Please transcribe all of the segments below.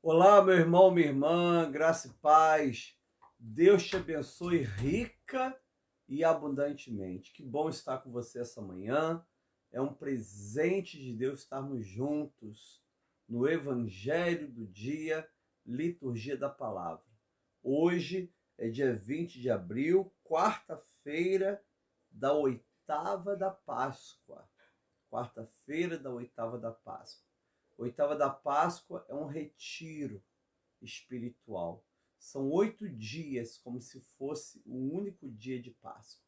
Olá, meu irmão, minha irmã, graça e paz. Deus te abençoe rica e abundantemente. Que bom estar com você essa manhã. É um presente de Deus estarmos juntos no Evangelho do Dia, Liturgia da Palavra. Hoje é dia 20 de abril, quarta-feira da oitava da Páscoa. Quarta-feira da oitava da Páscoa. Oitava da Páscoa é um retiro espiritual. São 8 dias, como se fosse o único dia de Páscoa.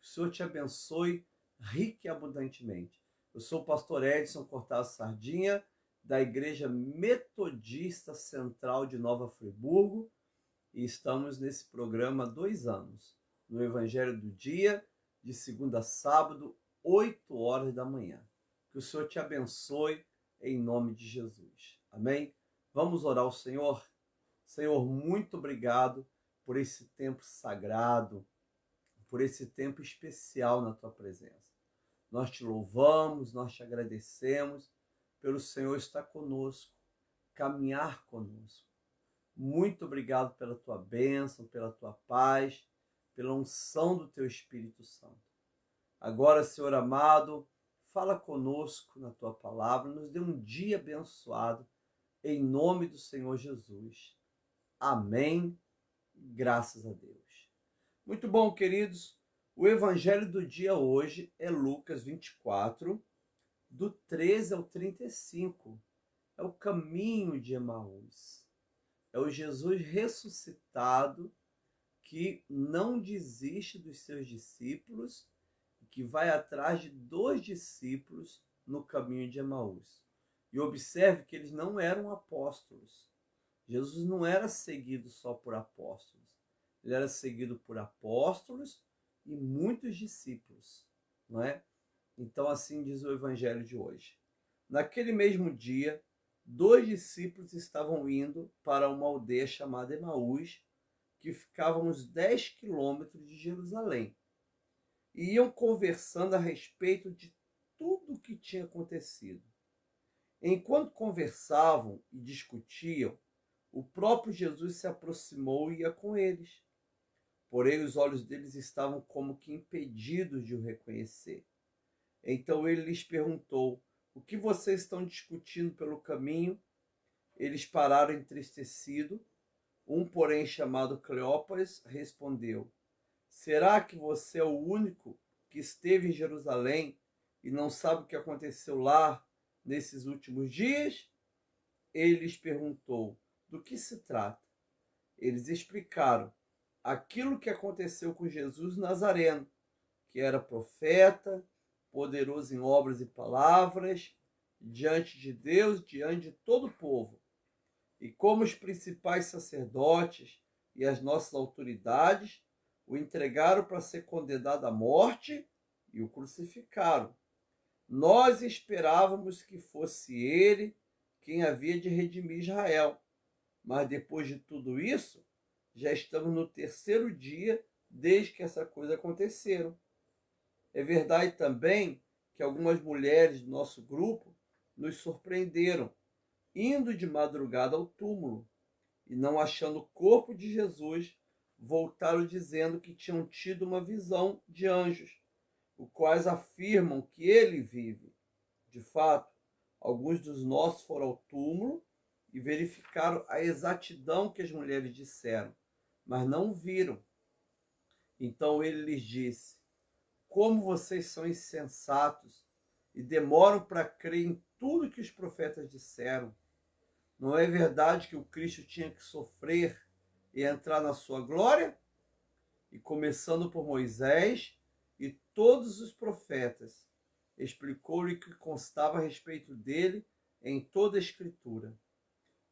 Que o Senhor te abençoe rica e abundantemente. Eu sou o pastor Edson Cortaz Sardinha, da Igreja Metodista Central de Nova Friburgo, e estamos nesse programa há 2 anos, no Evangelho do Dia, de segunda a sábado, 8 horas da manhã. Que o Senhor te abençoe em nome de Jesus. Amém? Vamos orar ao Senhor? Senhor, muito obrigado por esse tempo sagrado, por esse tempo especial na tua presença. Nós te louvamos, nós te agradecemos pelo Senhor estar conosco, caminhar conosco. Muito obrigado pela tua bênção, pela tua paz, pela unção do teu Espírito Santo. Agora, Senhor amado, fala conosco na tua palavra, nos dê um dia abençoado, em nome do Senhor Jesus. Amém. Graças a Deus. Muito bom, queridos. O evangelho do dia hoje é Lucas 24, do 13 ao 35. É o caminho de Emaús. É o Jesus ressuscitado que não desiste dos seus discípulos, que vai atrás de 2 discípulos no caminho de Emaús. E observe que eles não eram apóstolos. Jesus não era seguido só por apóstolos. Ele era seguido por apóstolos e muitos discípulos, não é? Então assim diz o evangelho de hoje. Naquele mesmo dia, 2 discípulos estavam indo para uma aldeia chamada Emaús, que ficava a uns 10 quilômetros de Jerusalém. E iam conversando a respeito de tudo o que tinha acontecido. Enquanto conversavam e discutiam, o próprio Jesus se aproximou e ia com eles. Porém, os olhos deles estavam como que impedidos de o reconhecer. Então ele lhes perguntou: o que vocês estão discutindo pelo caminho? Eles pararam entristecidos. Um, porém, chamado Cleópas, respondeu: será que você é o único que esteve em Jerusalém e não sabe o que aconteceu lá nesses últimos dias? Ele lhes perguntou: do que se trata? Eles explicaram aquilo que aconteceu com Jesus Nazareno, que era profeta, poderoso em obras e palavras, diante de Deus, diante de todo o povo. E como os principais sacerdotes e as nossas autoridades o entregaram para ser condenado à morte e o crucificaram. Nós esperávamos que fosse ele quem havia de redimir Israel. Mas depois de tudo isso, já estamos no 3º dia desde que essa coisa aconteceram. É verdade também que algumas mulheres do nosso grupo nos surpreenderam, indo de madrugada ao túmulo e não achando o corpo de Jesus, voltaram dizendo que tinham tido uma visão de anjos, os quais afirmam que ele vive. De fato, alguns dos nossos foram ao túmulo e verificaram a exatidão que as mulheres disseram, mas não viram. Então ele lhes disse: como vocês são insensatos e demoram para crer em tudo que os profetas disseram. Não é verdade que o Cristo tinha que sofrer e entrar na sua glória? E começando por Moisés e todos os profetas, explicou-lhe o que constava a respeito dele em toda a Escritura.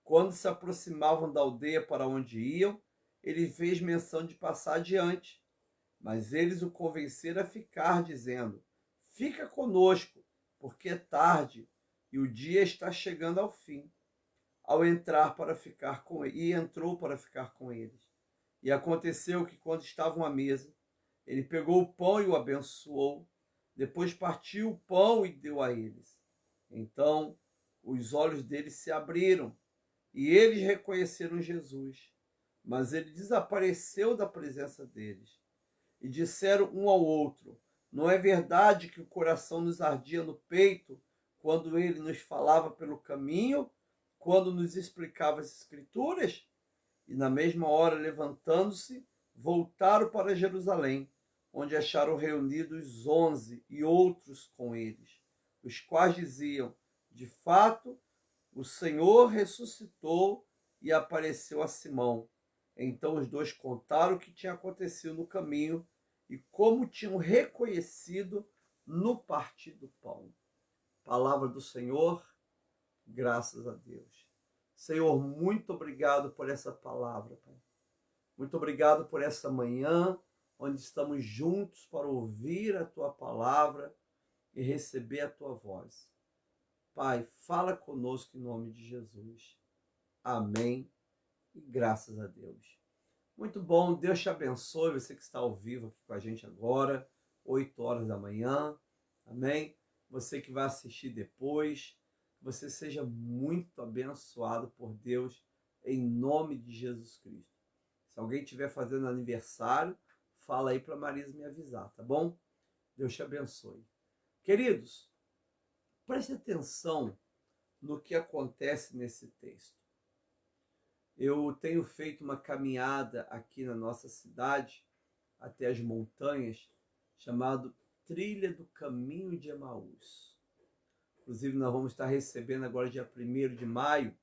Quando se aproximavam da aldeia para onde iam, ele fez menção de passar adiante. Mas eles o convenceram a ficar, dizendo: fica conosco, porque é tarde e o dia está chegando ao fim. Ao entrar para ficar com ele, e entrou para ficar com eles. E aconteceu que, quando estavam à mesa, ele pegou o pão e o abençoou. Depois partiu o pão e deu a eles. Então os olhos deles se abriram e eles reconheceram Jesus, mas ele desapareceu da presença deles. E disseram um ao outro: não é verdade que o coração nos ardia no peito quando ele nos falava pelo caminho, quando nos explicava as Escrituras? E na mesma hora, levantando-se, voltaram para Jerusalém, onde acharam reunidos 11 e outros com eles, os quais diziam: de fato, o Senhor ressuscitou e apareceu a Simão. Então os dois contaram o que tinha acontecido no caminho e como tinham reconhecido no partir do pão. Palavra do Senhor, graças a Deus. Senhor, muito obrigado por essa palavra, Pai. Muito obrigado por essa manhã, onde estamos juntos para ouvir a Tua palavra e receber a Tua voz. Pai, fala conosco em nome de Jesus. Amém e graças a Deus. Muito bom, Deus te abençoe, você que está ao vivo aqui com a gente agora, 8 horas da manhã, amém? Você que vai assistir depois, você seja muito abençoado por Deus, em nome de Jesus Cristo. Se alguém estiver fazendo aniversário, fala aí para a Marisa me avisar, tá bom? Deus te abençoe. Queridos, preste atenção no que acontece nesse texto. Eu tenho feito uma caminhada aqui na nossa cidade, até as montanhas, chamado Trilha do Caminho de Emaús. Inclusive, nós vamos estar recebendo agora, dia 1º de maio,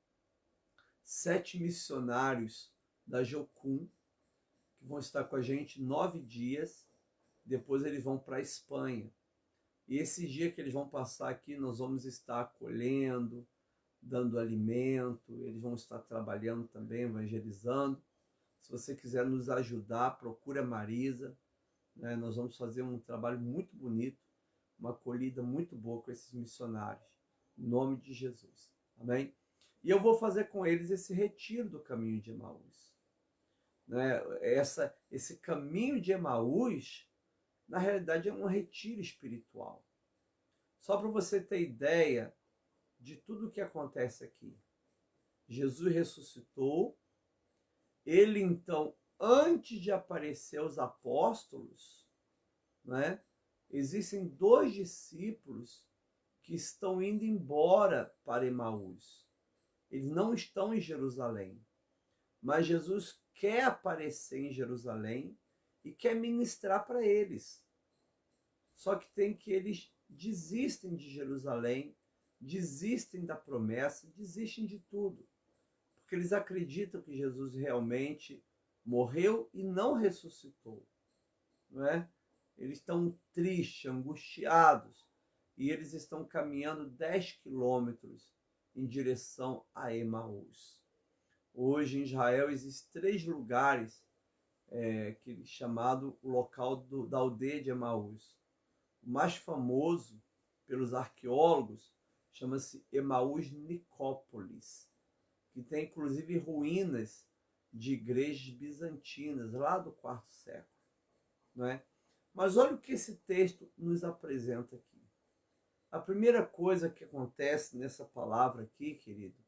7 missionários da Jocum, que vão estar com a gente 9 dias, depois eles vão para a Espanha. E esse dia que eles vão passar aqui, nós vamos estar acolhendo, dando alimento, eles vão estar trabalhando também, evangelizando. Se você quiser nos ajudar, procura a Marisa, né? Nós vamos fazer um trabalho muito bonito, uma acolhida muito boa com esses missionários, em nome de Jesus, amém? E eu vou fazer com eles esse retiro do caminho de Emaús, né? Esse caminho de Emaús, na realidade, é um retiro espiritual. Só para você ter ideia de tudo o que acontece aqui. Jesus ressuscitou, ele então, antes de aparecer aos apóstolos, né, existem 2 discípulos que estão indo embora para Emaús. Eles não estão em Jerusalém, mas Jesus quer aparecer em Jerusalém e quer ministrar para eles. Só que tem que eles desistem de Jerusalém, desistem da promessa, desistem de tudo, porque eles acreditam que Jesus realmente morreu e não ressuscitou, não é? Eles estão tristes, angustiados, e eles estão caminhando 10 quilômetros em direção a Emaús. Hoje em Israel existem 3 lugares chamado o local da aldeia de Emaús. O mais famoso pelos arqueólogos chama-se Emaús Nicópolis, que tem inclusive ruínas de igrejas bizantinas lá do 4º século, não é? Mas olha o que esse texto nos apresenta aqui. A primeira coisa que acontece nessa palavra aqui, querido,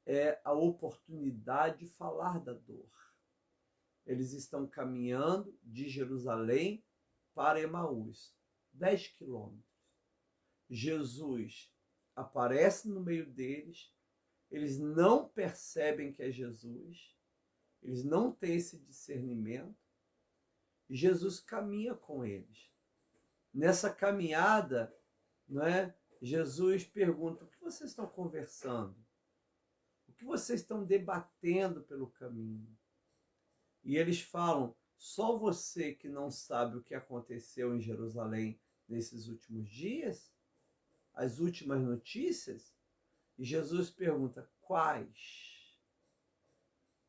é a oportunidade de falar da dor. Eles estão caminhando de Jerusalém para Emaús, 10 quilômetros. Jesus aparece no meio deles, eles não percebem que é Jesus, eles não têm esse discernimento, e Jesus caminha com eles. Nessa caminhada, não é? Jesus pergunta: o que vocês estão conversando? O que vocês estão debatendo pelo caminho? E eles falam: só você que não sabe o que aconteceu em Jerusalém nesses últimos dias? As últimas notícias? E Jesus pergunta: quais?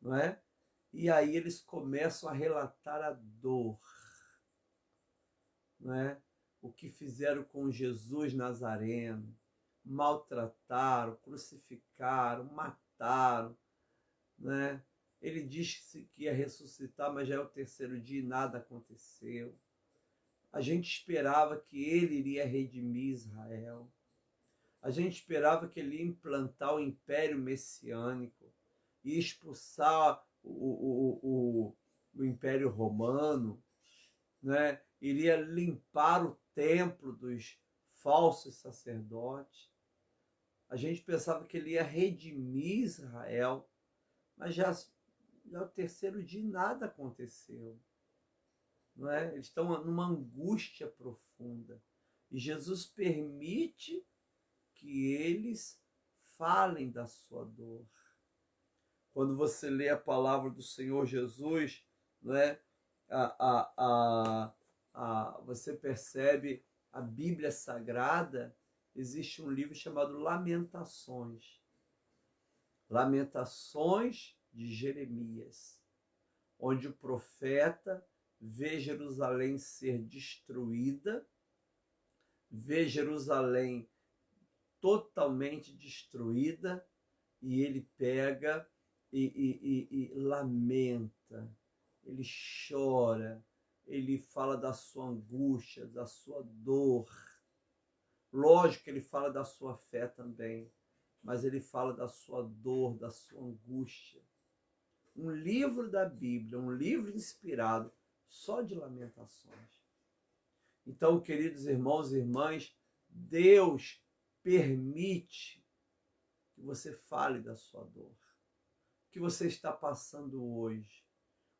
Não é? E aí eles começam a relatar a dor, não é? O que fizeram com Jesus Nazareno, maltrataram, crucificaram, mataram, né? Ele disse que ia ressuscitar, mas já é o 3º dia e nada aconteceu. A gente esperava que ele iria redimir Israel. A gente esperava que ele ia implantar o império messiânico e expulsar o Império Romano, né? Iria limpar o templo dos falsos sacerdotes. A gente pensava que ele ia redimir Israel, mas já o terceiro dia nada aconteceu. Não é? Eles estão numa angústia profunda. E Jesus permite que eles falem da sua dor. Quando você lê a palavra do Senhor Jesus, né, você percebe a Bíblia Sagrada, existe um livro chamado Lamentações. Lamentações de Jeremias, onde o profeta vê Jerusalém ser destruída, vê Jerusalém totalmente destruída, e ele pega e lamenta, ele chora, ele fala da sua angústia, da sua dor. Lógico que ele fala da sua fé também, mas ele fala da sua dor, da sua angústia. Um livro da Bíblia, um livro inspirado só de lamentações. Então, queridos irmãos e irmãs, Deus permite que você fale da sua dor, o que você está passando hoje,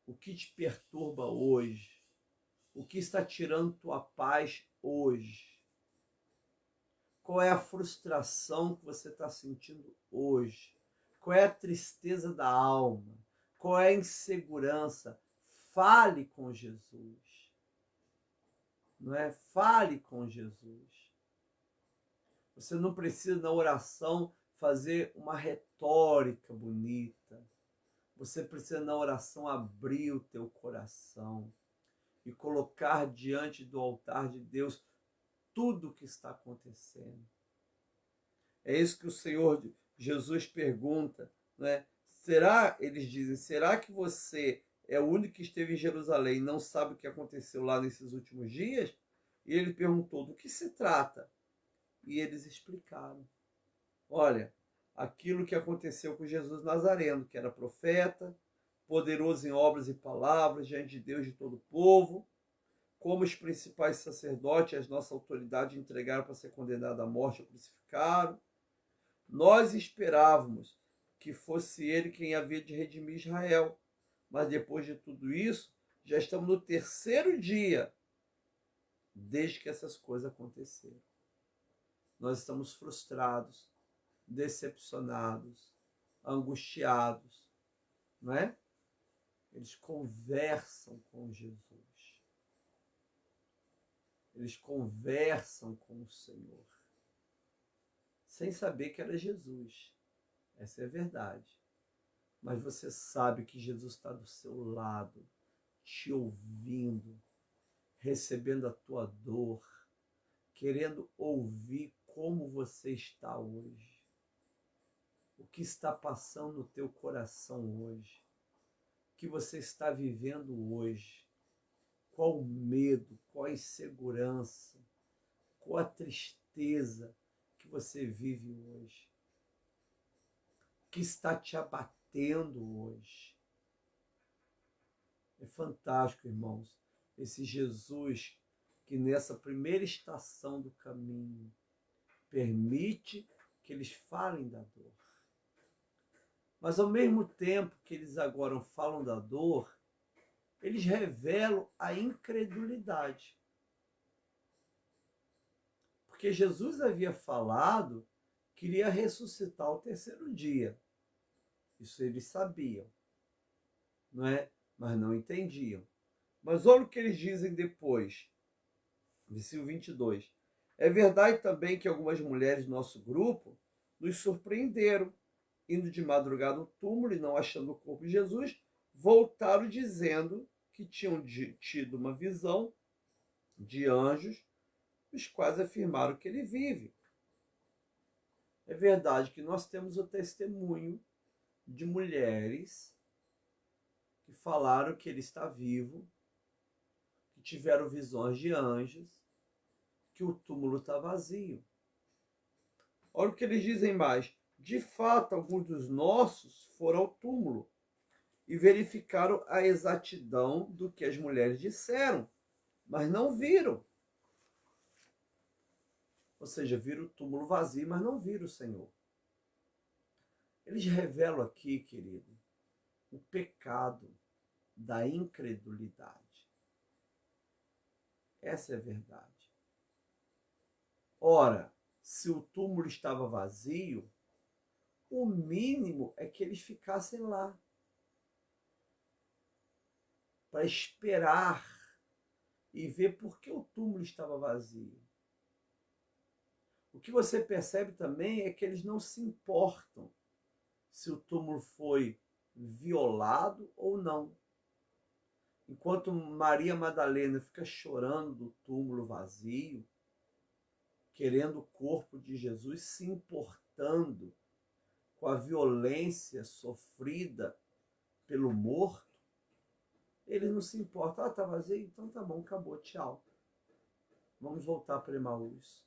o que te perturba hoje, o que está tirando tua paz hoje, qual é a frustração que você está sentindo hoje, qual é a tristeza da alma, qual é a insegurança. Fale com Jesus, não é? Fale com Jesus. Você não precisa, na oração, fazer uma retórica bonita. Você precisa, na oração, abrir o teu coração e colocar diante do altar de Deus tudo o que está acontecendo. É isso que o Senhor Jesus pergunta, né? Eles dizem, será que você é o único que esteve em Jerusalém e não sabe o que aconteceu lá nesses últimos dias? E ele perguntou, do que se trata? E eles explicaram. Olha, aquilo que aconteceu com Jesus Nazareno, que era profeta, poderoso em obras e palavras, diante de Deus e de todo o povo, como os principais sacerdotes, as nossas autoridades entregaram para ser condenado à morte ou crucificaram. Nós esperávamos que fosse ele quem havia de redimir Israel, mas depois de tudo isso, já estamos no terceiro dia desde que essas coisas aconteceram. Nós estamos frustrados, decepcionados, angustiados, não é? Eles conversam com Jesus. Eles conversam com o Senhor, sem saber que era Jesus. Essa é a verdade. Mas você sabe que Jesus está do seu lado, te ouvindo, recebendo a tua dor, querendo ouvir como você está hoje. O que está passando no teu coração hoje? O que você está vivendo hoje? Qual o medo, qual a insegurança, qual a tristeza que você vive hoje? O que está te abatendo hoje? É fantástico, irmãos, esse Jesus que nessa primeira estação do caminho permite que eles falem da dor. Mas ao mesmo tempo que eles agora falam da dor, eles revelam a incredulidade. Porque Jesus havia falado que iria ressuscitar ao terceiro dia. Isso eles sabiam, não é? Mas não entendiam. Mas olha o que eles dizem depois. Versículo 22. É verdade também que algumas mulheres do nosso grupo nos surpreenderam, indo de madrugada no túmulo e não achando o corpo de Jesus, voltaram dizendo que tinham tido uma visão de anjos, os quais afirmaram que ele vive. É verdade que nós temos o testemunho de mulheres que falaram que ele está vivo, que tiveram visões de anjos, que o túmulo está vazio. Olha o que eles dizem mais. De fato, alguns dos nossos foram ao túmulo e verificaram a exatidão do que as mulheres disseram, mas não viram. Ou seja, viram o túmulo vazio, mas não viram o Senhor. Eles revelam aqui, querido, o pecado da incredulidade. Essa é a verdade. Ora, se o túmulo estava vazio, o mínimo é que eles ficassem lá para esperar e ver por que o túmulo estava vazio. O que você percebe também é que eles não se importam se o túmulo foi violado ou não. Enquanto Maria Madalena fica chorando do túmulo vazio, querendo o corpo de Jesus, se importando com a violência sofrida pelo morto, ele não se importa. Ah, tá vazio? Então tá bom, acabou, tchau. Vamos voltar para Emaús.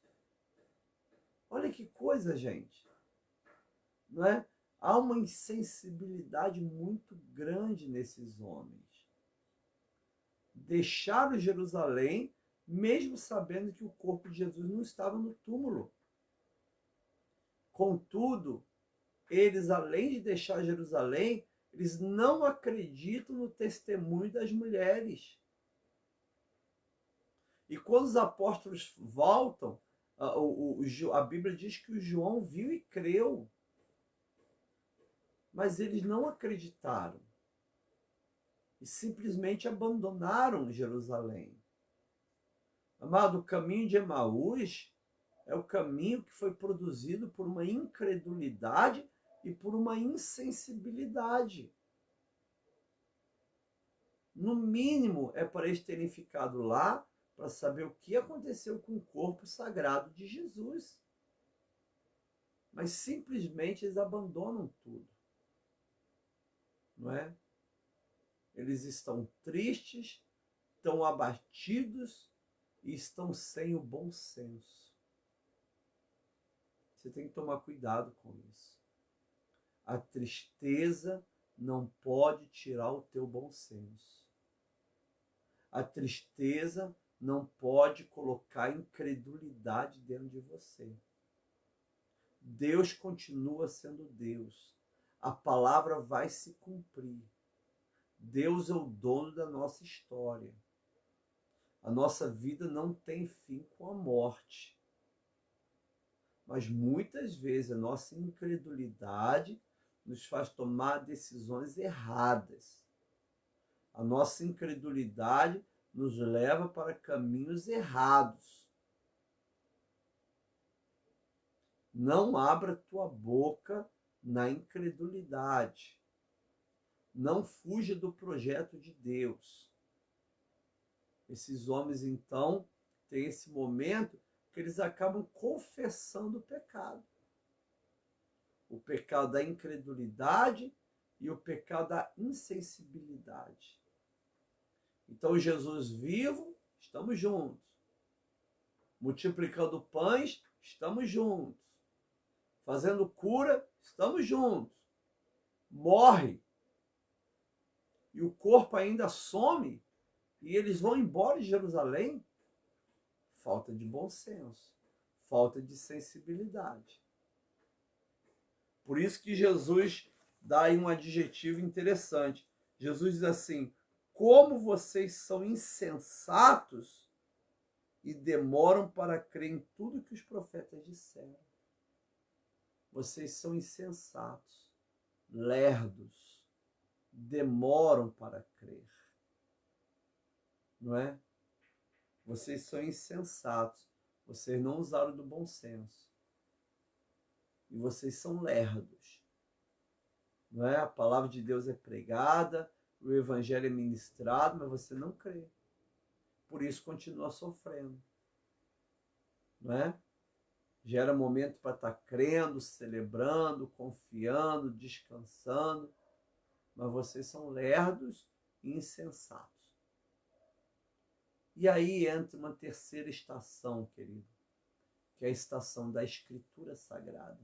Olha que coisa, gente. Não é? Há uma insensibilidade muito grande nesses homens. Deixaram Jerusalém, mesmo sabendo que o corpo de Jesus não estava no túmulo. Contudo, eles, além de deixar Jerusalém, eles não acreditam no testemunho das mulheres. E quando os apóstolos voltam, a Bíblia diz que o João viu e creu. Mas eles não acreditaram. E simplesmente abandonaram Jerusalém. Amado, o caminho de Emaús é o caminho que foi produzido por uma incredulidade e por uma insensibilidade. No mínimo, é para eles terem ficado lá para saber o que aconteceu com o corpo sagrado de Jesus. Mas simplesmente eles abandonam tudo. Não é? Eles estão tristes, estão abatidos e estão sem o bom senso. Você tem que tomar cuidado com isso. A tristeza não pode tirar o teu bom senso. A tristeza não pode colocar incredulidade dentro de você. Deus continua sendo Deus. A palavra vai se cumprir. Deus é o dono da nossa história. A nossa vida não tem fim com a morte. Mas muitas vezes a nossa incredulidade nos faz tomar decisões erradas. A nossa incredulidade nos leva para caminhos errados. Não abra tua boca na incredulidade. Não fuja do projeto de Deus. Esses homens, então, têm esse momento que eles acabam confessando o pecado. O pecado da incredulidade e o pecado da insensibilidade. Então, Jesus vivo, estamos juntos. Multiplicando pães, estamos juntos. Fazendo cura, estamos juntos. Morre. E o corpo ainda some. E eles vão embora de Jerusalém. Falta de bom senso. Falta de sensibilidade. Por isso que Jesus dá aí um adjetivo interessante. Jesus diz assim: como vocês são insensatos e demoram para crer em tudo que os profetas disseram. Vocês são insensatos, lerdos, demoram para crer. Não é? Vocês são insensatos, vocês não usaram do bom senso. E vocês são lerdos. Não é? A palavra de Deus é pregada, o evangelho é ministrado, mas você não crê. Por isso continua sofrendo. Não é? Gera momento para estar crendo, celebrando, confiando, descansando. Mas vocês são lerdos e insensatos. E aí entra uma terceira estação, querido. que é a estação da Escritura Sagrada.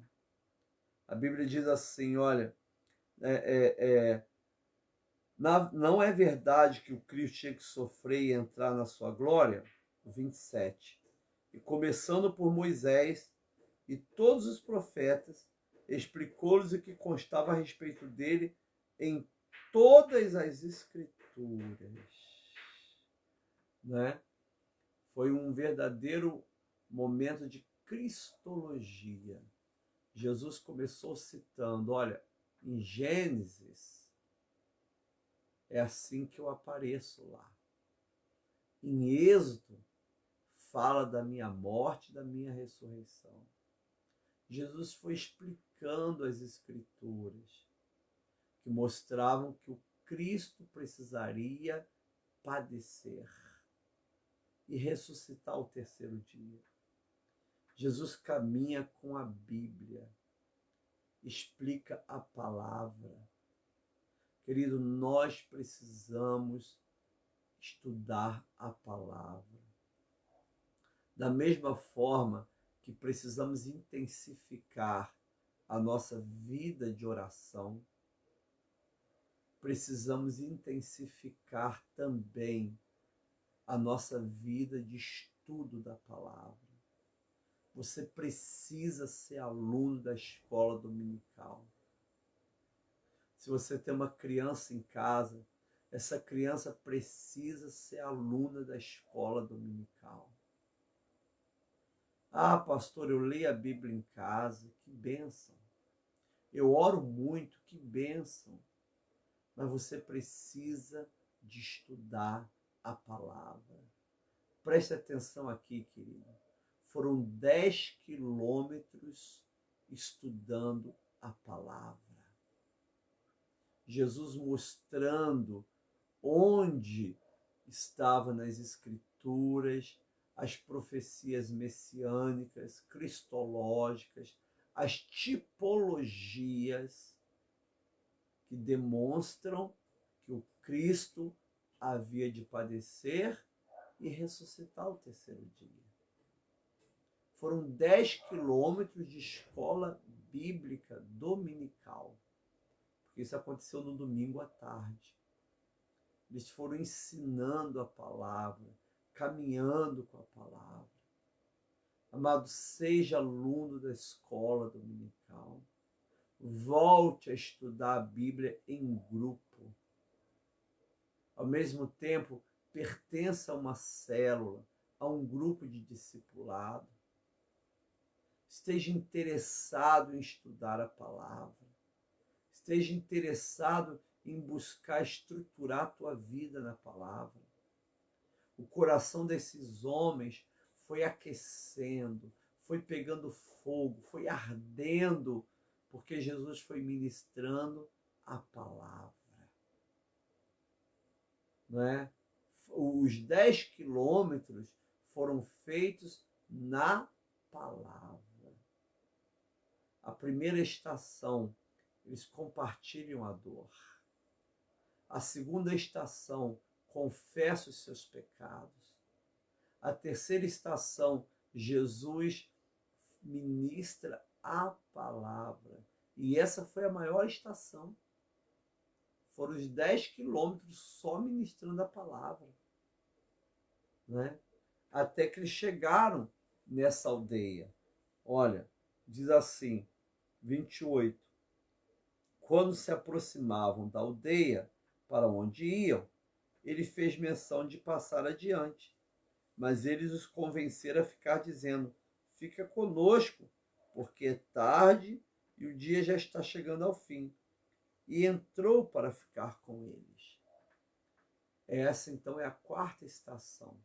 A Bíblia diz assim, olha, não é verdade que o Cristo tinha que sofrer e entrar na sua glória? 27. E começando por Moisés e todos os profetas, explicou-lhes o que constava a respeito dele em todas as Escrituras. Né? Foi um verdadeiro momento de cristologia. Jesus começou citando, olha, em Gênesis, é assim que eu apareço lá. Em Êxodo, fala da minha morte e da minha ressurreição. Jesus foi explicando as Escrituras, que mostravam que o Cristo precisaria padecer e ressuscitar ao terceiro dia. Jesus caminha com a Bíblia, explica a palavra. Querido, nós precisamos estudar a palavra. Da mesma forma que precisamos intensificar a nossa vida de oração, precisamos intensificar também a nossa vida de estudo da palavra. Você precisa ser aluno da escola dominical. Se você tem uma criança em casa, essa criança precisa ser aluna da escola dominical. Ah, pastor, eu leio a Bíblia em casa, que bênção. Eu oro muito, que bênção. Mas você precisa de estudar a palavra. Preste atenção aqui, querido. Foram 10 quilômetros estudando a palavra. Jesus mostrando onde estava nas Escrituras as profecias messiânicas, cristológicas, as tipologias que demonstram que o Cristo havia de padecer e ressuscitar ao terceiro dia. Foram 10 quilômetros de escola bíblica dominical, porque isso aconteceu no domingo à tarde. Eles foram ensinando a palavra, caminhando com a palavra. Amado, seja aluno da escola dominical. Volte a estudar a Bíblia em grupo. Ao mesmo tempo, pertença a uma célula, a um grupo de discipulado. Esteja interessado em estudar a palavra. Esteja interessado em buscar estruturar a tua vida na palavra. O coração desses homens foi aquecendo, foi pegando fogo, foi ardendo, porque Jesus foi ministrando a palavra. Não é? Os 10 quilômetros foram feitos na palavra. A primeira estação, eles compartilham a dor. A segunda estação, confessa os seus pecados. A terceira estação, Jesus ministra a palavra. E essa foi a maior estação. Foram os 10 quilômetros só ministrando a palavra. Né? Até que eles chegaram nessa aldeia. Olha, diz assim, 28. Quando se aproximavam da aldeia para onde iam, ele fez menção de passar adiante. Mas eles os convenceram a ficar, dizendo: fica conosco, porque é tarde e o dia já está chegando ao fim. E entrou para ficar com eles. Essa então é a quarta estação.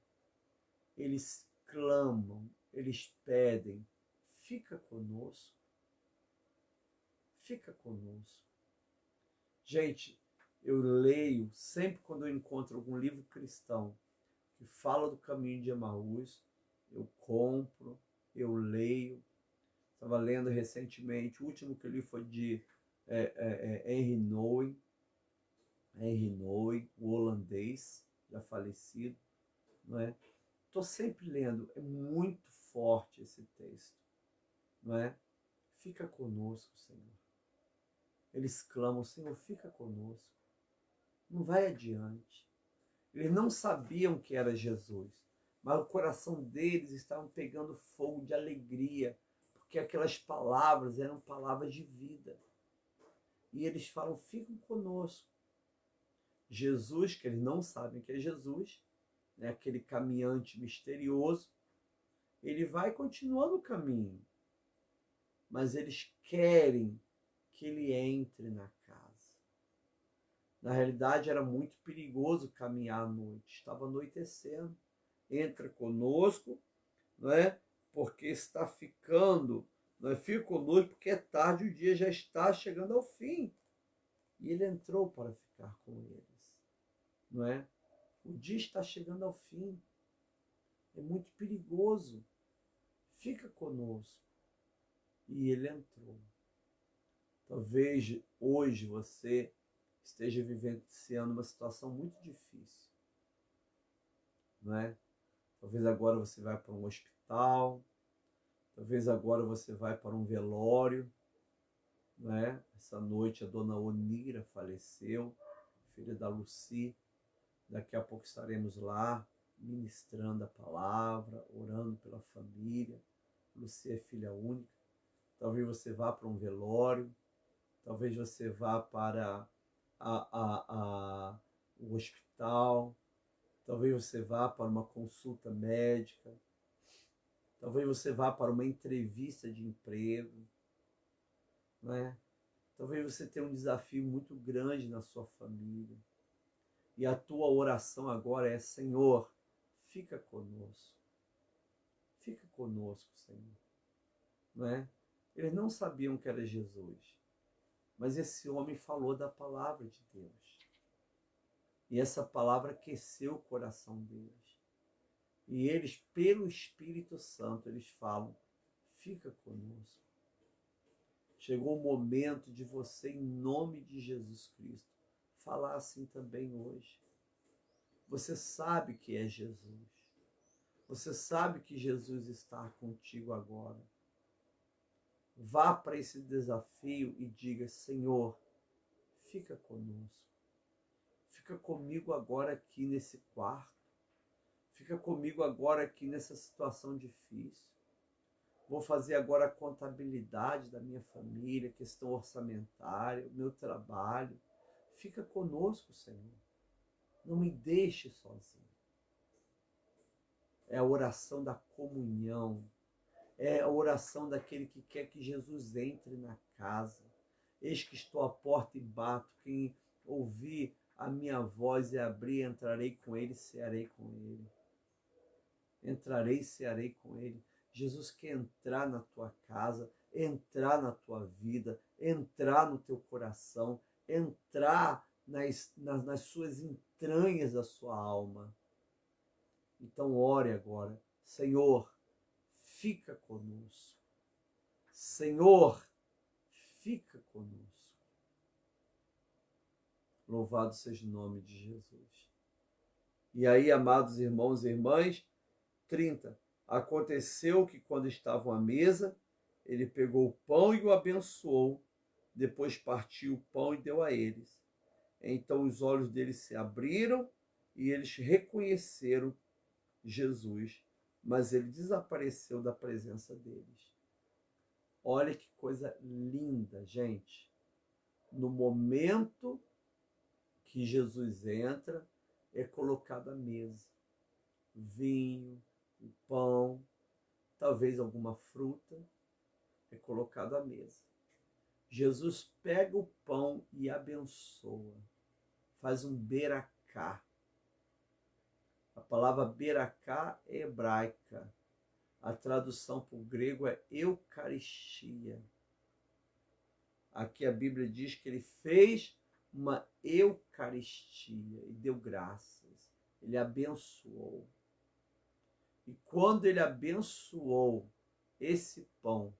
Eles clamam, eles pedem: fica conosco. Fica conosco. Gente, eu leio, sempre quando eu encontro algum livro cristão que fala do caminho de Emaús, eu compro, eu leio. Estava lendo recentemente, o último que eu li foi de Henry Nouwen, o holandês, já falecido. Não é? Estou sempre lendo, é muito forte esse texto, não é? Fica conosco, Senhor. Eles clamam, Senhor, fica conosco. Não vai adiante. Eles não sabiam que era Jesus, mas o coração deles estava pegando fogo de alegria, porque aquelas palavras eram palavras de vida. E eles falam, fica conosco. Jesus, que eles não sabem que é Jesus, né, aquele caminhante misterioso, ele vai continuando o caminho, mas eles querem que ele entre na casa. Na realidade, era muito perigoso caminhar à noite, estava anoitecendo. Entra conosco, não é? Porque está ficando, não é? Fica conosco porque é tarde, o dia já está chegando ao fim. E ele entrou para ficar com eles, não é? O dia está chegando ao fim. É muito perigoso. Fica conosco. E ele entrou. Talvez hoje você esteja vivenciando uma situação muito difícil, não é? Talvez agora você vai para um hospital, talvez agora você vai para um velório, não é? Essa noite a dona Onira faleceu, filha da Luci. Daqui a pouco estaremos lá ministrando a palavra, orando pela família. Luci é filha única. Talvez você vá para um velório, talvez você vá para o hospital, talvez você vá para uma consulta médica, talvez você vá para uma entrevista de emprego, não é? Talvez você tenha um desafio muito grande na sua família. E a tua oração agora é, Senhor, fica conosco. Fica conosco, Senhor. Não é? Eles não sabiam que era Jesus. Mas esse homem falou da palavra de Deus. E essa palavra aqueceu o coração deles. E eles, pelo Espírito Santo, eles falam, fica conosco. Chegou o momento de você, em nome de Jesus Cristo, falar assim também hoje. Você sabe que é Jesus. Você sabe que Jesus está contigo agora. Vá para esse desafio e diga, Senhor, fica conosco. Fica comigo agora aqui nesse quarto. Fica comigo agora aqui nessa situação difícil. Vou fazer agora a contabilidade da minha família, questão orçamentária, o meu trabalho. Fica conosco, Senhor. Não me deixe sozinho. É a oração da comunhão. É a oração daquele que quer que Jesus entre na casa. Eis que estou à porta e bato. Quem ouvir a minha voz e abrir, entrarei com ele, cearei com ele. Entrarei e cearei com ele. Jesus quer entrar na tua casa, entrar na tua vida, entrar no teu coração, entrar nas suas entranhas da sua alma. Então ore agora. Senhor, fica conosco. Senhor, fica conosco. Louvado seja o nome de Jesus. E aí, amados irmãos e irmãs, 30. Aconteceu que quando estavam à mesa, ele pegou o pão e o abençoou, depois partiu o pão e deu a eles. Então os olhos deles se abriram e eles reconheceram Jesus, mas ele desapareceu da presença deles. Olha que coisa linda, gente. No momento que Jesus entra, é colocado à mesa. Vinho, o pão, talvez alguma fruta, é colocado à mesa. Jesus pega o pão e abençoa, faz um beracá. A palavra beracá é hebraica. A tradução para o grego é eucaristia. Aqui a Bíblia diz que ele fez uma eucaristia e deu graças. Ele abençoou. E quando ele abençoou esse pão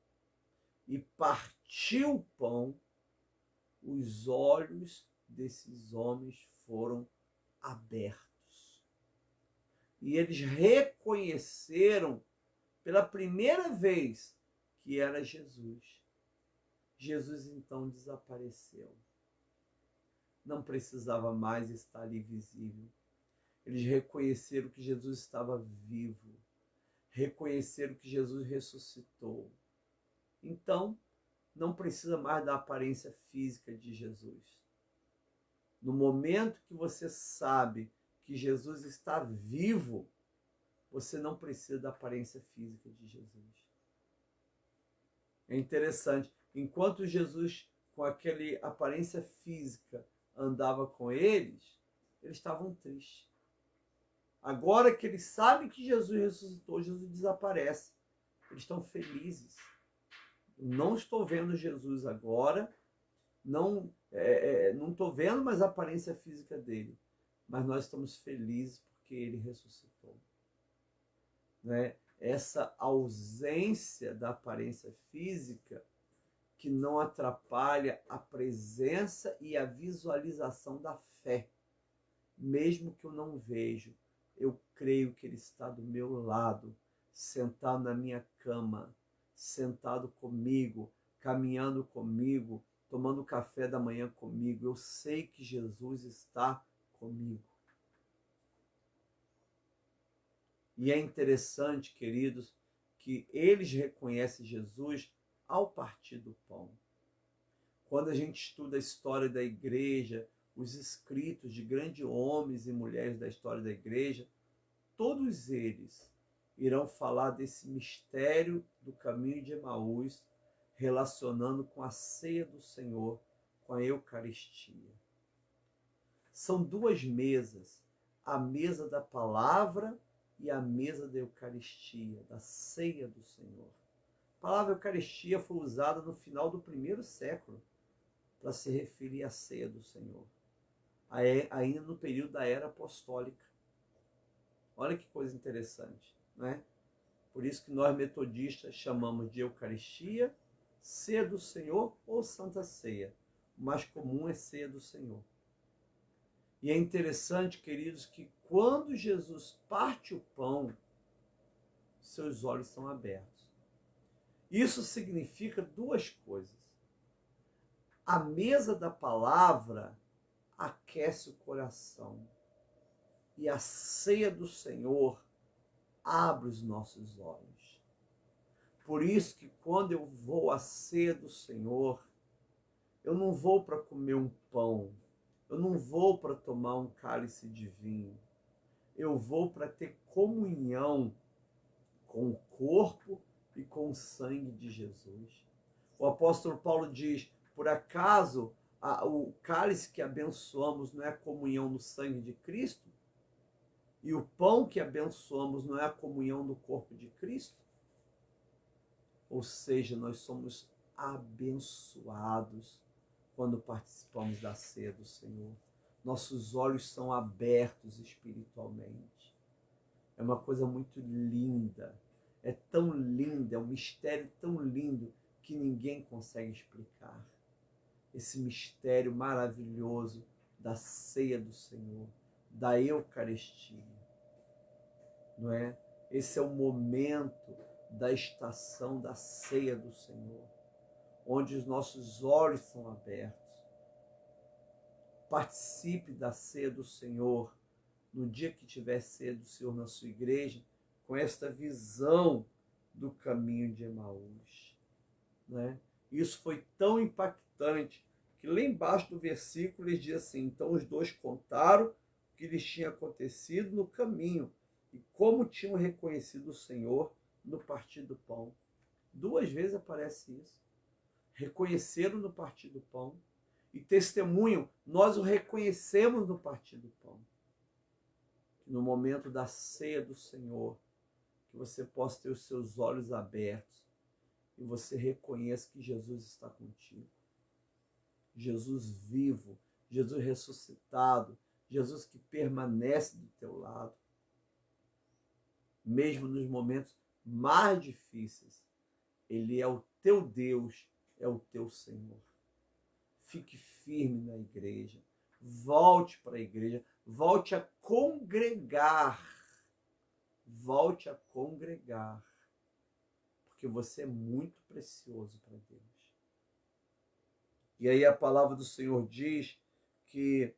e partiu o pão, os olhos desses homens foram abertos. E eles reconheceram pela primeira vez que era Jesus. Jesus então desapareceu. Não precisava mais estar ali visível. Eles reconheceram que Jesus estava vivo. Reconheceram que Jesus ressuscitou. Então, não precisa mais da aparência física de Jesus. No momento que você sabe que Jesus está vivo, você não precisa da aparência física de Jesus. É interessante. Enquanto Jesus, com aquela aparência física, andava com eles, eles estavam tristes. Agora que eles sabem que Jesus ressuscitou, Jesus desaparece. Eles estão felizes. Não estou vendo Jesus agora, não estou vendo mais a aparência física dele, mas nós estamos felizes porque ele ressuscitou. Né? Essa ausência da aparência física que não atrapalha a presença e a visualização da fé. Mesmo que eu não vejo, eu creio que ele está do meu lado, sentado na minha cama, sentado comigo, caminhando comigo, tomando café da manhã comigo. Eu sei que Jesus está comigo. E é interessante, queridos, que eles reconhecem Jesus ao partir do pão. Quando a gente estuda a história da igreja, os escritos de grandes homens e mulheres da história da igreja, todos eles irão falar desse mistério do caminho de Emaús, relacionando com a ceia do Senhor, com a Eucaristia. São duas mesas, a mesa da palavra e a mesa da Eucaristia, da ceia do Senhor. A palavra Eucaristia foi usada no final do primeiro século para se referir à ceia do Senhor, ainda no período da era apostólica. Olha que coisa interessante, né? Por isso que nós metodistas chamamos de Eucaristia, ceia do Senhor ou Santa Ceia. O mais comum é ceia do Senhor. E é interessante, queridos, que quando Jesus parte o pão, seus olhos são abertos. Isso significa duas coisas. A mesa da palavra aquece o coração. E a ceia do Senhor abre os nossos olhos. Por isso que quando eu vou à ceia do Senhor, eu não vou para comer um pão, eu não vou para tomar um cálice de vinho, eu vou para ter comunhão com o corpo e com o sangue de Jesus. O apóstolo Paulo diz, por acaso o cálice que abençoamos não é a comunhão no sangue de Cristo? E o pão que abençoamos não é a comunhão do corpo de Cristo? Ou seja, nós somos abençoados quando participamos da ceia do Senhor. Nossos olhos são abertos espiritualmente. É uma coisa muito linda. É tão linda, é um mistério tão lindo que ninguém consegue explicar. Esse mistério maravilhoso da ceia do Senhor, da Eucaristia, não é? Esse é o momento da estação da ceia do Senhor, onde os nossos olhos são abertos. Participe da ceia do Senhor no dia que tiver ceia do Senhor na sua igreja, com esta visão do caminho de Emaús, né? Isso foi tão impactante que lá embaixo do versículo ele diz assim: então os dois contaram o que lhes tinha acontecido no caminho e como tinham reconhecido o Senhor no partir do pão. Duas vezes aparece isso. Reconheceram no partir do pão e testemunham, nós o reconhecemos no partir do pão. No momento da ceia do Senhor, que você possa ter os seus olhos abertos e você reconheça que Jesus está contigo. Jesus vivo, Jesus ressuscitado, Jesus que permanece do teu lado. Mesmo nos momentos mais difíceis, Ele é o teu Deus, é o teu Senhor. Fique firme na igreja, volte para a igreja, volte a congregar, volte a congregar. porque você é muito precioso para Deus. E aí a palavra do Senhor diz que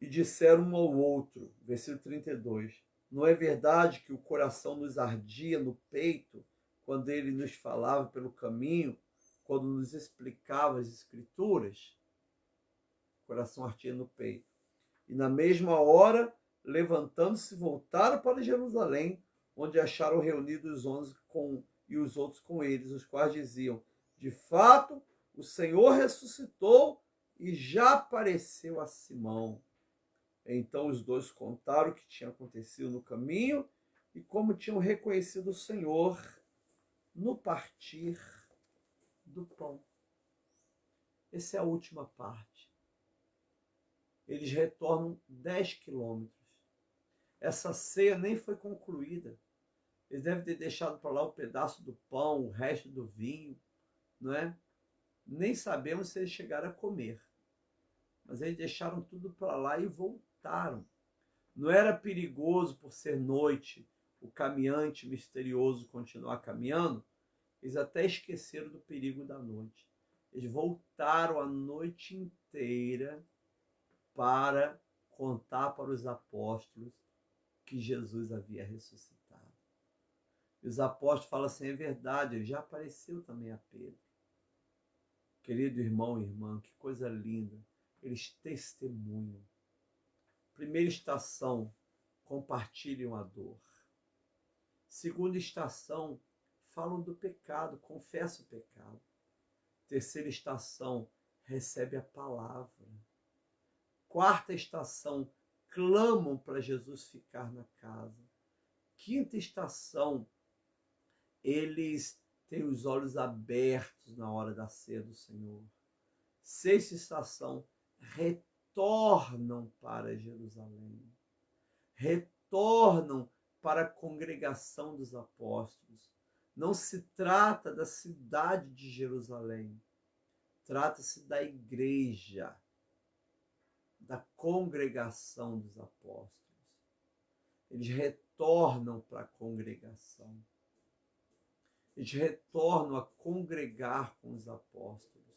e disseram um ao outro, versículo 32, não é verdade que o coração nos ardia no peito quando ele nos falava pelo caminho, quando nos explicava as escrituras? O coração ardia no peito. E na mesma hora, levantando-se, voltaram para Jerusalém, onde acharam reunidos os 11 e os outros com eles, os quais diziam, de fato, o Senhor ressuscitou e já apareceu a Simão. Então os dois contaram o que tinha acontecido no caminho e como tinham reconhecido o Senhor no partir do pão. Essa é a última parte. Eles retornam 10 quilômetros. Essa ceia nem foi concluída. Eles devem ter deixado para lá o pedaço do pão, o resto do vinho, não é? Nem sabemos se eles chegaram a comer. Mas eles deixaram tudo para lá e voltaram. Não era perigoso por ser noite, o caminhante misterioso continuar caminhando? Eles até esqueceram do perigo da noite. Eles voltaram a noite inteira para contar para os apóstolos que Jesus havia ressuscitado. E os apóstolos falam assim, é verdade, ele já apareceu também a Pedro. Querido irmão e irmã, que coisa linda. Eles testemunham. Primeira estação, compartilham a dor. Segunda estação, falam do pecado, confessam o pecado. Terceira estação, recebe a palavra. Quarta estação, clamam para Jesus ficar na casa. Quinta estação, eles têm os olhos abertos na hora da ceia do Senhor. Sexta estação, retornam para Jerusalém. Retornam para a congregação dos apóstolos. Não se trata da cidade de Jerusalém. Trata-se da igreja, da congregação dos apóstolos. Eles retornam para a congregação. Eles retornam a congregar com os apóstolos.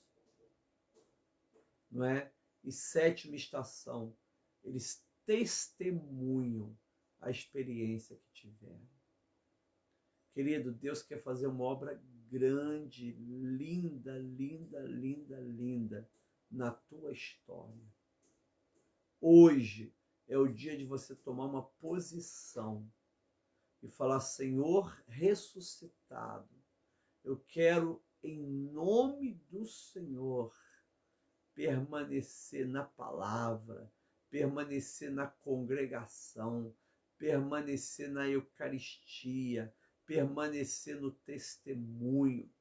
Não é? E sétima estação, eles testemunham a experiência que tiveram. Querido, Deus quer fazer uma obra grande, linda, linda, linda, linda na tua história. Hoje é o dia de você tomar uma posição e falar, Senhor ressuscitado, eu quero, em nome do Senhor, permanecer na palavra, permanecer na congregação, permanecer na Eucaristia, permanecer no testemunho.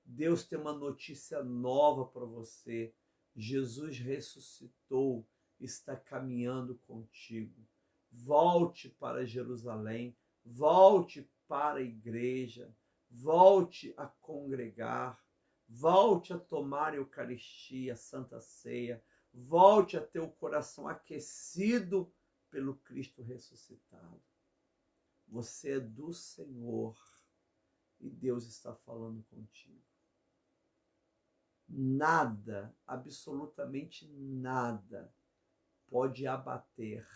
Deus tem uma notícia nova para você. Jesus ressuscitou, está caminhando contigo. Volte para Jerusalém, volte para a igreja, volte a congregar, volte a tomar a Eucaristia, a Santa Ceia, volte a ter o coração aquecido pelo Cristo ressuscitado. Você é do Senhor e Deus está falando contigo. Nada, absolutamente nada, pode abater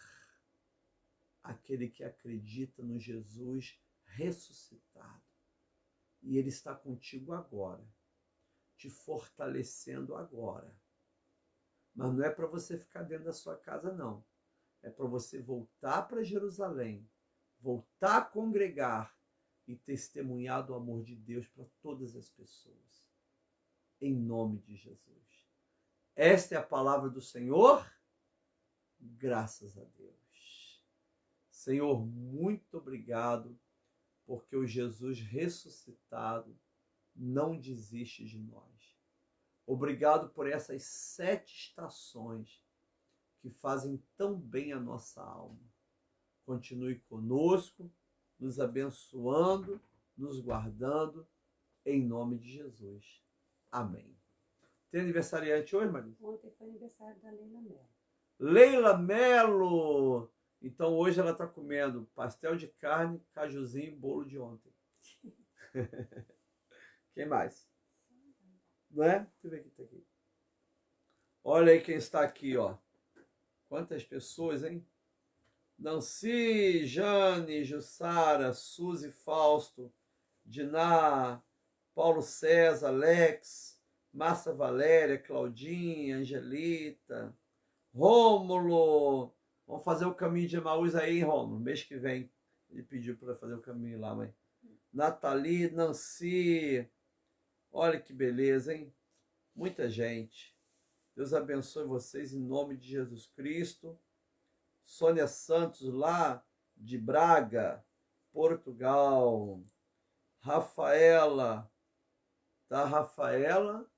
aquele que acredita no Jesus ressuscitado. E Ele está contigo agora, te fortalecendo agora. Mas não é para você ficar dentro da sua casa, não. É para você voltar para Jerusalém, voltar a congregar e testemunhar do amor de Deus para todas as pessoas. Em nome de Jesus. Esta é a palavra do Senhor. Graças a Deus. Senhor, muito obrigado, porque o Jesus ressuscitado não desiste de nós. Obrigado por essas 7 estações que fazem tão bem a nossa alma. Continue conosco, nos abençoando, nos guardando, em nome de Jesus. Amém. Tem aniversariante hoje, Maria? Ontem foi aniversário da Leila Mello. Leila Mello! Então hoje ela está comendo pastel de carne, cajuzinho e bolo de ontem. Quem mais? Não é? Deixa eu ver quem está aqui. Olha aí quem está aqui, ó. Quantas pessoas, hein? Nancy, Jane, Jussara, Suzy, Fausto, Diná, Paulo César, Alex, Márcia Valéria, Claudinha, Angelita, Rômulo. Vamos fazer o caminho de Emaús aí, hein, Rômulo? Mês que vem. Ele pediu para fazer o caminho lá, mãe. Nathalie, Nancy. Olha que beleza, hein? Muita gente. Deus abençoe vocês em nome de Jesus Cristo. Sônia Santos, lá de Braga, Portugal. Rafaela, tá? Rafaela,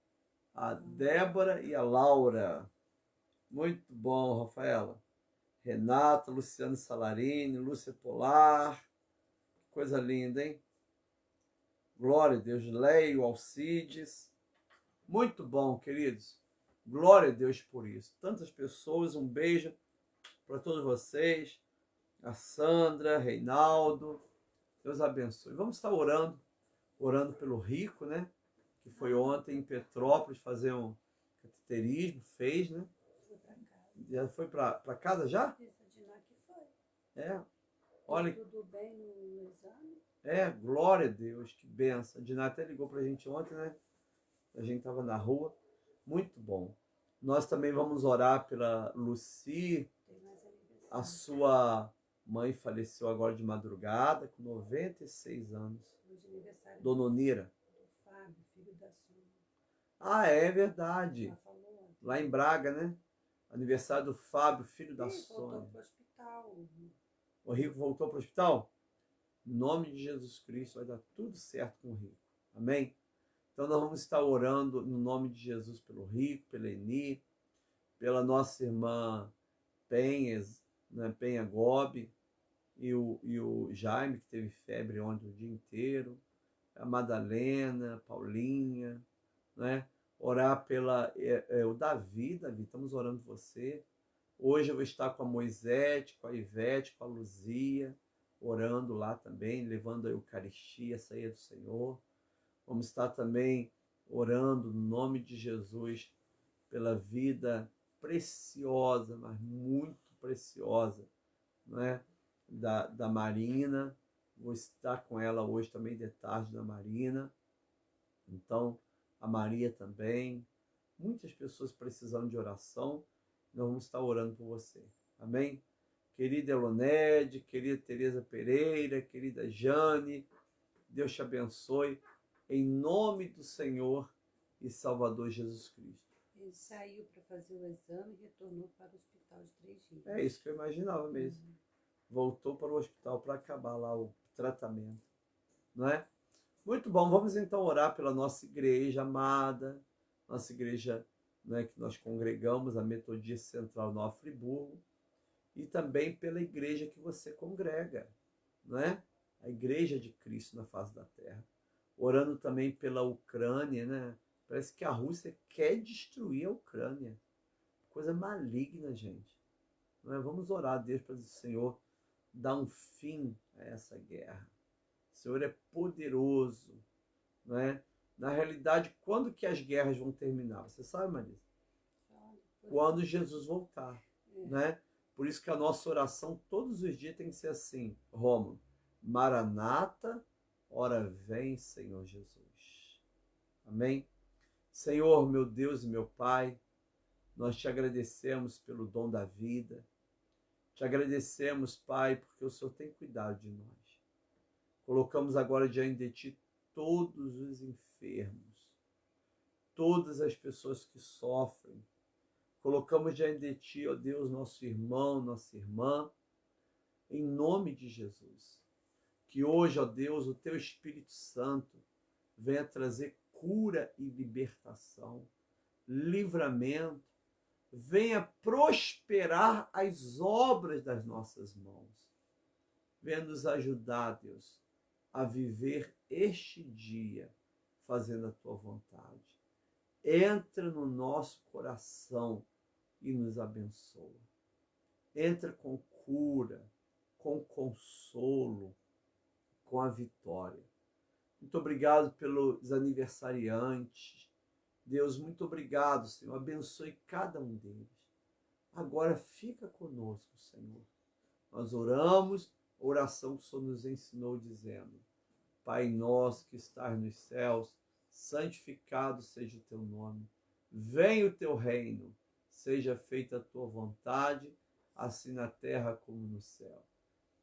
a Débora e a Laura. Muito bom, Rafaela. Renata, Luciano Salarini, Lúcia Polar. Coisa linda, hein? Glória a Deus. Leio, Alcides. Muito bom, queridos. Glória a Deus por isso. Tantas pessoas, um beijo para todos vocês. A Sandra, Reinaldo. Deus abençoe. Vamos estar orando pelo Rico, né? Que foi ontem em Petrópolis fazer um cateterismo, fez, né? Já foi para casa já? É. Olha. Tudo bem no exame? É, glória a Deus, que benção. A Diná até ligou para a gente ontem, né? A gente estava na rua. Muito bom. Nós também vamos orar pela Lucy. A sua mãe faleceu agora de madrugada, com 96 anos. Dona Onira. Do Fábio, filho da Sônia. Ah, é verdade. Ela falou ontem. Lá em Braga, né? Aniversário do Fábio, filho da Voltou Sônia. pro hospital. O Rico voltou para o hospital? Em nome de Jesus Cristo, vai dar tudo certo com o Rico. Amém? Então nós vamos estar orando no nome de Jesus pelo Rico, pela Eni, pela nossa irmã Penhas, né? Penha Gobi, e o Jaime, que teve febre ontem o dia inteiro, a Madalena, a Paulinha, né? Orar pela o Davi, estamos orando por você. Hoje eu vou estar com a Moisés, com a Ivete, com a Luzia, orando lá também, levando a Eucaristia, a ceia do Senhor. Vamos estar também orando no nome de Jesus pela vida preciosa, mas muito preciosa, né? Da Marina. Vou estar com ela hoje também de tarde na Marina. Então, a Maria também. Muitas pessoas precisando de oração. Nós vamos estar orando por você. Amém? Querida Elonede, querida Tereza Pereira, querida Jane, Deus te abençoe. Em nome do Senhor e Salvador Jesus Cristo. Ele saiu para fazer o exame e retornou para o hospital de 3 dias. É isso que eu imaginava mesmo. Voltou para o hospital para acabar lá o tratamento. Não é? Muito bom. Vamos então orar pela nossa igreja amada, nossa igreja, né, que nós congregamos, a Metodista Central Nova Friburgo, e também pela igreja que você congrega, né? A igreja de Cristo na face da terra. Orando também pela Ucrânia, né? Parece que a Rússia quer destruir a Ucrânia. Coisa maligna, gente. Não é? Vamos orar a Deus para o Senhor dar um fim a essa guerra. O Senhor é poderoso, não é? Na realidade, quando que as guerras vão terminar? Você sabe, Marisa? Quando Jesus voltar, né? Por isso que a nossa oração todos os dias tem que ser assim, Rômulo: Maranata, ora vem, Senhor Jesus. Amém? Senhor, meu Deus e meu Pai, nós te agradecemos pelo dom da vida. Te agradecemos, Pai, porque o Senhor tem cuidado de nós. Colocamos agora diante de Ti todos os enfermos, todas as pessoas que sofrem. Colocamos diante de Ti, ó Deus, nosso irmão, nossa irmã, em nome de Jesus. Que hoje, ó Deus, o Teu Espírito Santo venha trazer cura e libertação, livramento, venha prosperar as obras das nossas mãos. Venha nos ajudar, Deus, a viver este dia fazendo a Tua vontade. Entra no nosso coração e nos abençoa. Entra com cura, com consolo, com a vitória. Muito obrigado pelos aniversariantes. Deus, muito obrigado, Senhor. Abençoe cada um deles. Agora fica conosco, Senhor. Nós oramos a oração que o Senhor nos ensinou, dizendo: Pai nosso que estás nos céus, santificado seja o teu nome. Venha o teu reino, seja feita a tua vontade, assim na terra como no céu.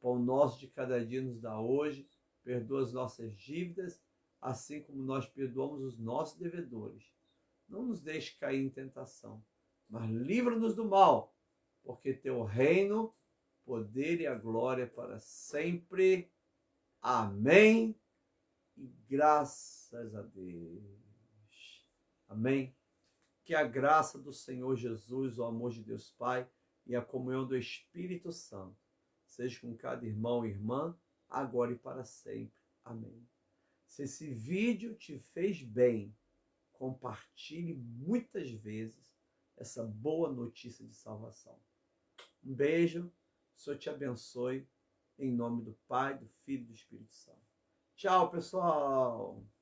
Pão nosso de cada dia nos dá hoje, perdoa as nossas dívidas, assim como nós perdoamos os nossos devedores. Não nos deixe cair em tentação, mas livra-nos do mal, porque teu reino, poder e a glória para sempre. Amém. E graças a Deus. Amém. Que a graça do Senhor Jesus, o amor de Deus Pai e a comunhão do Espírito Santo seja com cada irmão e irmã, agora e para sempre. Amém. Se esse vídeo te fez bem, compartilhe muitas vezes essa boa notícia de salvação. Um beijo, o Senhor te abençoe, em nome do Pai, do Filho e do Espírito Santo. Tchau, pessoal!